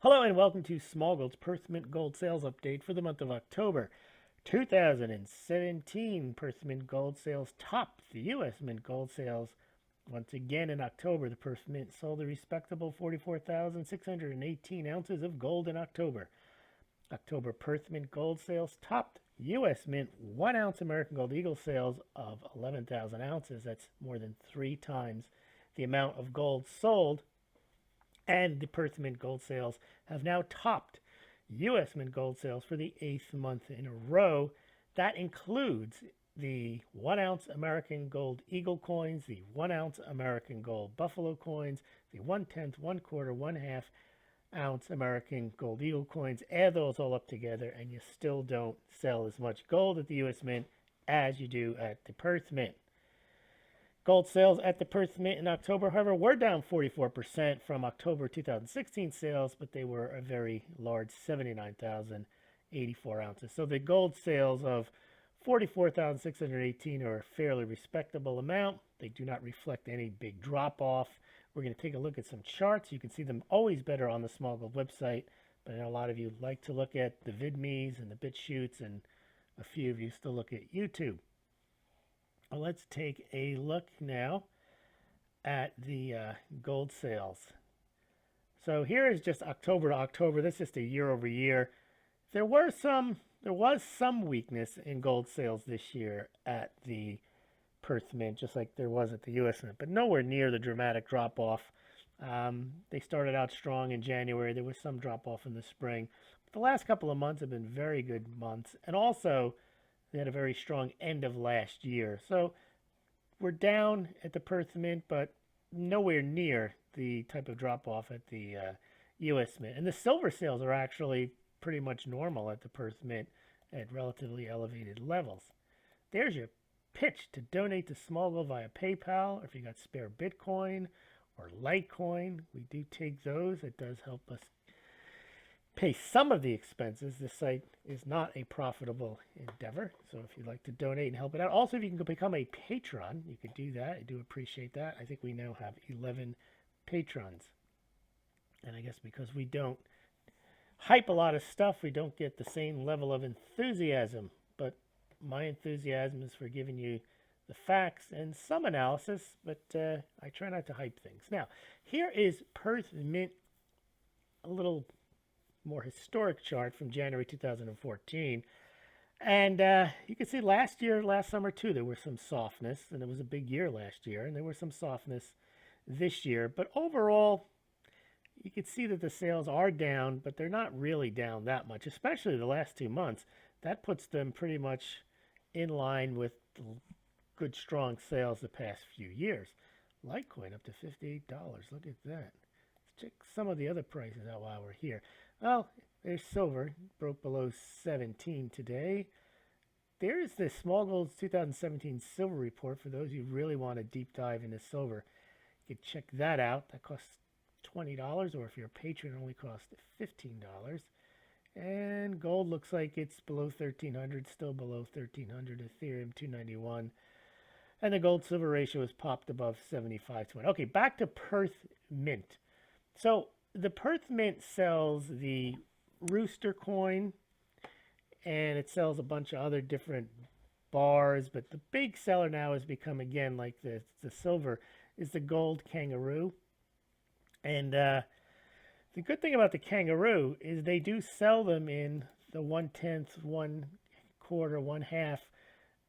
Hello and welcome to Smaulgld's Perth Mint Gold Sales Update for the month of October 2017. Perth Mint Gold sales topped the U.S. Mint Gold sales. Once again in October, the Perth Mint sold a respectable 44,618 ounces of gold in October. October Perth Mint Gold sales topped U.S. Mint 1 ounce American Gold Eagle sales of 11,000 ounces. That's more than 3 times the amount of gold sold. And the Perth Mint Gold sales have now topped U.S. Mint Gold sales for the 8th month in a row. That includes the 1 ounce American Gold Eagle coins, the 1 ounce American Gold Buffalo coins, the 1/10, 1/4, 1/2 ounce American Gold Eagle coins. Add those all up together, and you still don't sell as much gold at the U.S. Mint as you do at the Perth Mint. Gold sales at the Perth Mint in October, however, were down 44% from October 2016 sales, but they were a very large 79,084 ounces. So the gold sales of 44,618 are a fairly respectable amount. They do not reflect any big drop-off. We're going to take a look at some charts. You can see them always better on the Smaulgld website, but I know a lot of you like to look at the VidMes and the BitChutes, and a few of you still look at YouTube. Well, let's take a look now at the gold sales. So here is just October to October. This is just a year over year. There was some weakness in gold sales this year at the Perth Mint, just like there was at the U.S. Mint, but nowhere near the dramatic drop-off. They started out strong in January. There was some drop-off in the spring. But the last couple of months have been very good months, and also they had a very strong end of last year. So we're down at the Perth Mint, but nowhere near the type of drop-off at the U.S. Mint. And the silver sales are actually pretty much normal at the Perth Mint at relatively elevated levels. There's your pitch to donate to Smaulgld via PayPal, or if you got spare Bitcoin or Litecoin. We do take those. It does help us pay some of the expenses. This site is not a profitable endeavor, so if you'd like to donate and help it out. Also, if you can become a patron, you could do that. I do appreciate that. I think we now have 11 patrons, and I guess because we don't hype a lot of stuff, we don't get the same level of enthusiasm, but my enthusiasm is for giving you the facts and some analysis, but I try not to hype things. Now, here is Perth Mint, a little more historic chart from January 2014. And you can see last summer too, there was some softness, and it was a big year last year, and there was some softness this year. But overall, you can see that the sales are down, but they're not really down that much, especially the last 2 months. That puts them pretty much in line with the good, strong sales the past few years. Litecoin up to $58. Look at that. Let's check some of the other prices out while we're here. Well, there's silver, broke below 17 today. There's the Smaulgld's 2017 silver report for those who really want a deep dive into silver. You can check that out. That costs $20, or if you're a patron, it only costs $15. And gold looks like it's below 1,300, still below 1,300. Ethereum 291, and the gold silver ratio is popped above 75/1. Okay, back to Perth Mint. So the Perth Mint sells the Rooster coin, and it sells a bunch of other different bars, but the big seller now has become, again, like the silver, is the gold kangaroo. And the good thing about the kangaroo is they do sell them in the 1/10, 1/4, 1/2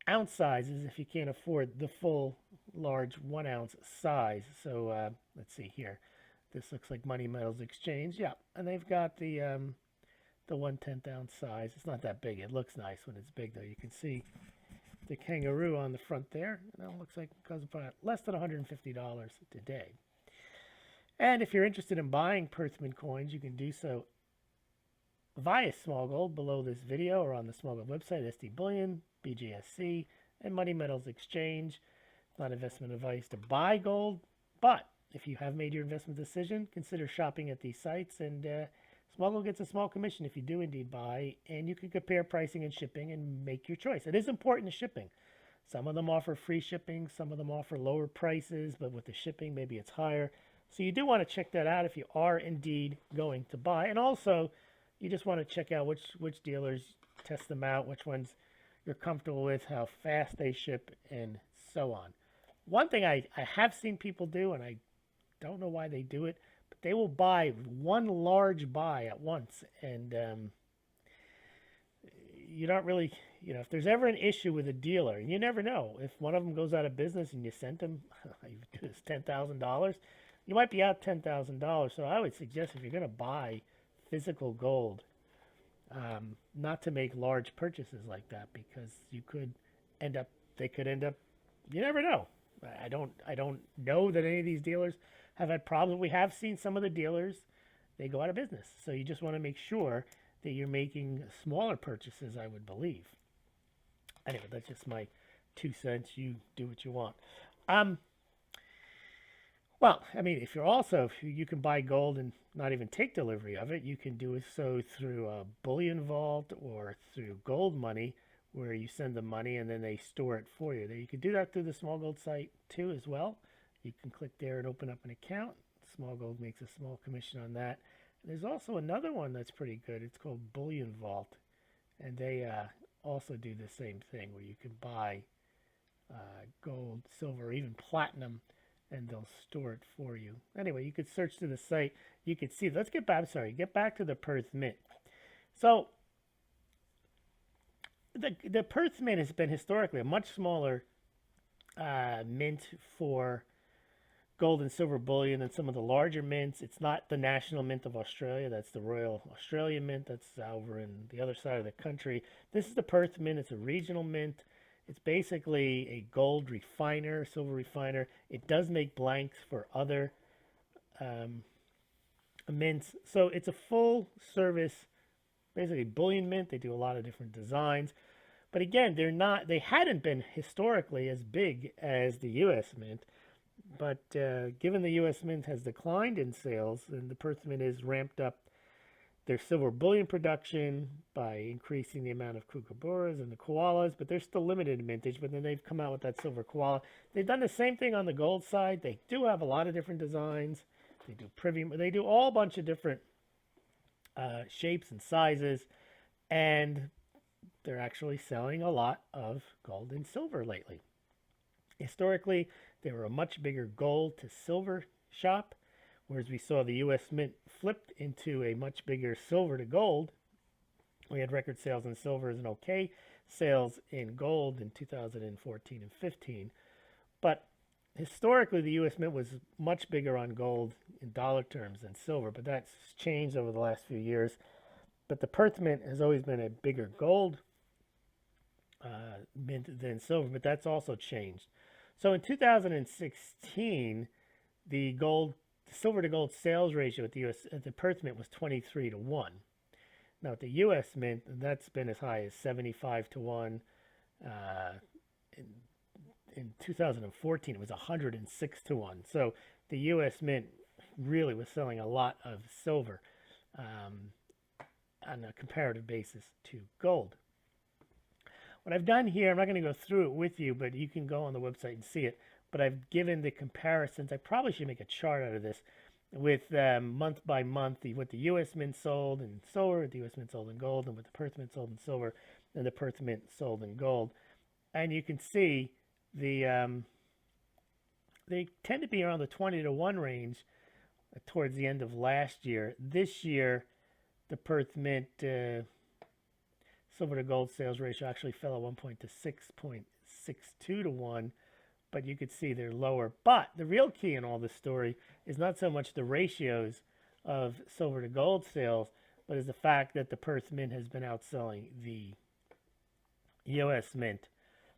ounce sizes if you can't afford the full large 1 ounce size. So let's see here. This looks like Money Metals Exchange. Yeah, and they've got the 1/10 ounce size. It's not that big. It looks nice when it's big, though. You can see the kangaroo on the front there. And it looks like it goes about less than $150 today. And if you're interested in buying Perth Mint coins, you can do so via Smaulgld below this video, or on the Smaulgld website, SD Bullion, BGSC, and Money Metals Exchange. It's not investment advice to buy gold, but if you have made your investment decision, consider shopping at these sites, and Smaulgld gets a small commission if you do indeed buy, and you can compare pricing and shipping and make your choice. It is important, the shipping. Some of them offer free shipping, some of them offer lower prices, but with the shipping, maybe it's higher. So you do want to check that out if you are indeed going to buy. And also, you just want to check out which dealers, test them out, which ones you're comfortable with, how fast they ship, and so on. One thing I have seen people do, and I don't know why they do it, but they will buy one large buy at once. And you're not really, if there's ever an issue with a dealer, and you never know, if one of them goes out of business and you sent them, it's $10,000, you might be out $10,000. So I would suggest if you're going to buy physical gold, not to make large purchases like that, because they could end up, you never know. I don't know that any of these dealers have had problems. We have seen some of the dealers, they go out of business. So you just want to make sure that you're making smaller purchases, I would believe. Anyway, that's just my 2 cents. You do what you want. Well, I mean, if you can buy gold and not even take delivery of it, you can do it so through a bullion vault or through gold money, where you send the money and then they store it for you. You can do that through the Smaulgld site too as well. You can click there and open up an account. Smaulgld makes a small commission on that. And there's also another one that's pretty good. It's called Bullion Vault, and they also do the same thing, where you can buy gold, silver, even platinum, and they'll store it for you. Anyway, you could search through the site. You could see. Let's get back. Get back to the Perth Mint. So the Perth Mint has been historically a much smaller mint for gold and silver bullion than some of the larger mints. It's not the National Mint of Australia. That's the Royal Australian Mint. That's over in the other side of the country. This is the Perth Mint. It's a regional mint. It's basically a gold refiner, silver refiner. It does make blanks for other mints. So it's a full service, basically bullion mint. They do a lot of different designs. But again, they hadn't been historically as big as the U.S. Mint. But given the U.S. Mint has declined in sales, and the Perth Mint has ramped up their silver bullion production by increasing the amount of kookaburras and the koalas, but they're still limited in mintage. But then they've come out with that silver koala. They've done the same thing on the gold side. They do have a lot of different designs. They do privy. They do all a bunch of different shapes and sizes, and they're actually selling a lot of gold and silver lately. Historically, they were a much bigger gold to silver shop, whereas we saw the U.S. Mint flipped into a much bigger silver to gold. We had record sales in silver and okay sales in gold in 2014 and 15. But historically, the U.S. Mint was much bigger on gold in dollar terms than silver, but that's changed over the last few years. But the Perth Mint has always been a bigger gold mint than silver, but that's also changed. So in 2016, the silver to gold sales ratio at the Perth Mint was 23-1. Now at the U.S. Mint, that's been as high as 75-1. In 2014, it was 106-1. So the U.S. Mint really was selling a lot of silver on a comparative basis to gold. What I've done here, I'm not going to go through it with you, but you can go on the website and see it. But I've given the comparisons. I probably should make a chart out of this with month by month, what the U.S. Mint sold in silver, the U.S. Mint sold in gold, and what the Perth Mint sold in silver, and the Perth Mint sold in gold. And you can see they tend to be around the 20-1 range towards the end of last year. This year, the Perth Mint silver to gold sales ratio actually fell at 1 point to 6.62-1, but you could see they're lower. But the real key in all this story is not so much the ratios of silver to gold sales, but is the fact that the Perth Mint has been outselling the U.S. Mint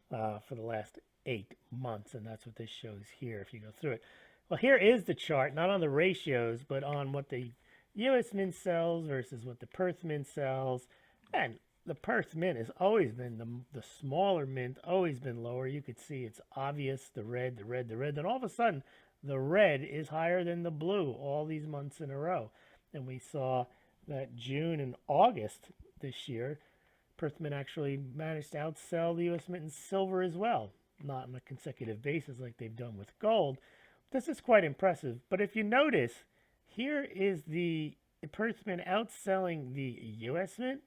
for the last 8 months, and that's what this shows here if you go through it. Well, here is the chart, not on the ratios, but on what the U.S. Mint sells versus what the Perth Mint sells. And the Perth Mint has always been the smaller mint, always been lower. You could see it's obvious, the red. Then all of a sudden, the red is higher than the blue all these months in a row. And we saw that June and August this year, Perth Mint actually managed to outsell the U.S. Mint in silver as well. Not on a consecutive basis like they've done with gold, This is quite impressive. But if you notice, here is the Perth Mint outselling the U.S. Mint,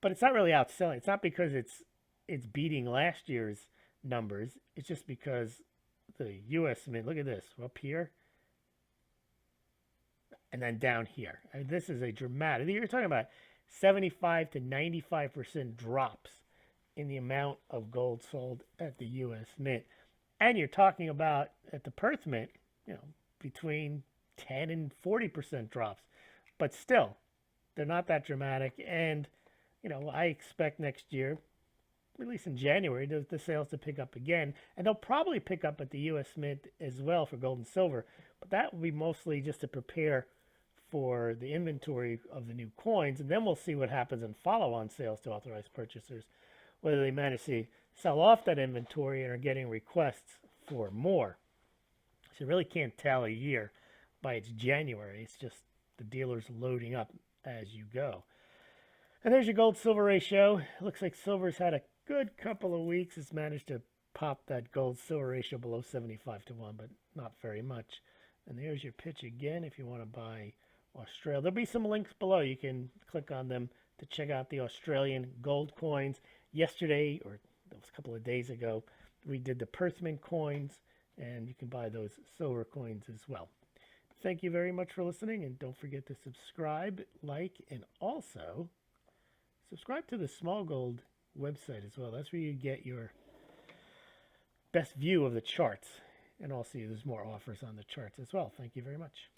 but it's not really outselling. It's not because it's beating last year's numbers. It's just because the U.S. Mint, look at this, up here, and then down here. I mean, this is a dramatic, you're talking about 75 to 95% drops in the amount of gold sold at the U.S. Mint. And you're talking about at the Perth Mint, between 10 and 40% drops. But still, they're not that dramatic. And, I expect next year, at least in January, the sales to pick up again. And they'll probably pick up at the U.S. Mint as well for gold and silver. But that will be mostly just to prepare for the inventory of the new coins. And then we'll see what happens in follow-on sales to authorized purchasers, whether they manage to sell off that inventory and are getting requests for more. So you really can't tell a year by its January. It's just the dealers loading up as you go. And there's your gold-silver ratio. It looks like silver's had a good couple of weeks. It's managed to pop that gold-silver ratio below 75 to 1, but not very much. And there's your pitch again if you want to buy Australia. There'll be some links below. You can click on them to check out the Australian gold coins. Yesterday, or that was a couple of days ago, we did the Perth Mint coins, and you can buy those silver coins as well. Thank you very much for listening, and don't forget to subscribe, like, and also subscribe to the Smaulgld website as well. That's where you get your best view of the charts, and also there's more offers on the charts as well. Thank you very much.